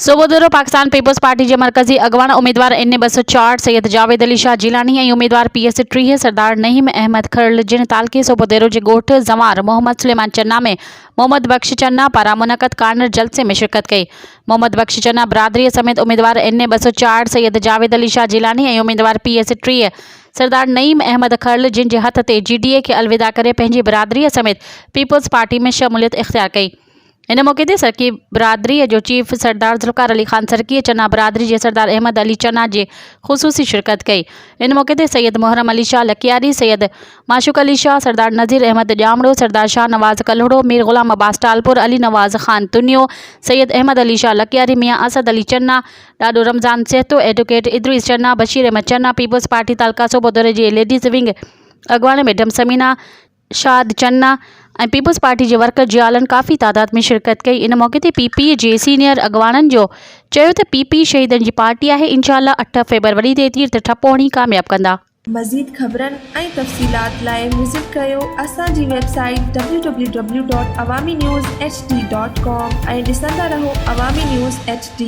सोबोदरो Pakistan peoples party के मरकजी अगवान उम्मीदवार NA 204 सैयद जावेद अली शाह जिलानी और उम्मीदवार PS 30 सरदार नईम अहमद खरल जिन तालके सोबोदरो के गोठ जमार मोहम्मद सुलेमान चन्ना में मोहम्मद बख्श चन्ना पारा मुनक़द कार्नर जलसे में शिरकत कई। मोहम्मद बख्श चन्ना बरादरी समेत उम्मीदवार NA 204 सैयद जावेद अली शाह जिलानी और उम्मीदवार PS 30 सरदार नईम अहमद खरल जिन के हथ से GDA के अलविदा करे पंहिंजी बरादरी समेत पीपल्स पार्टी में शमूलियत इख्तियार कई। इन मौके ते सरकी बरादरी जो चीफ सरदार ज़ुल्फ़िकार अली खान सरकी चन्ना बरादरी के सरदार अहमद अली चन्ना जे खुसूसी शिरकत कई। इन मौके ते सैयद मुहर्रम अली शाह लकियारी, सैयद माशूक अली शाह, सरदार नज़ीर अहमद जामड़ो, सरदार शाह नवाज़ कल्हड़ो, मीर गुलाम अब्बास टालपुर, अली नवाज़ खान तुनियो, सैयद अहमद अली शाह लकियारी, मियाँ असद अली चन्ना, डाडो रमज़ान सेहतो, एडवोकेट इद्रीस चन्ना, बशीर अहमद चन्ना, पीपल्स पार्टी तालका सोबोदरे जे लेडीज़ विंग अगवान मैडम समीना शाद चन्ना और पीपल्स पार्टी के वर्कर जियालन काफ़ी तादाद में शिरकत कई। इन मौके ते PP जे सीनियर अगवानन जो चयो त PP शहीदन की पार्टी है, इंशाअल्लाह 8 फरवरी ते तीर्थ ठप होणी कामयाब कंदा। मज़ीद ख़बरन ऐं तफ़सीलात लाइ विज़िट कयो असांजी वेबसाइट www.awamiNewsHD.com ऐं ॾिसंदा रहो अवामी न्यूज़ HD।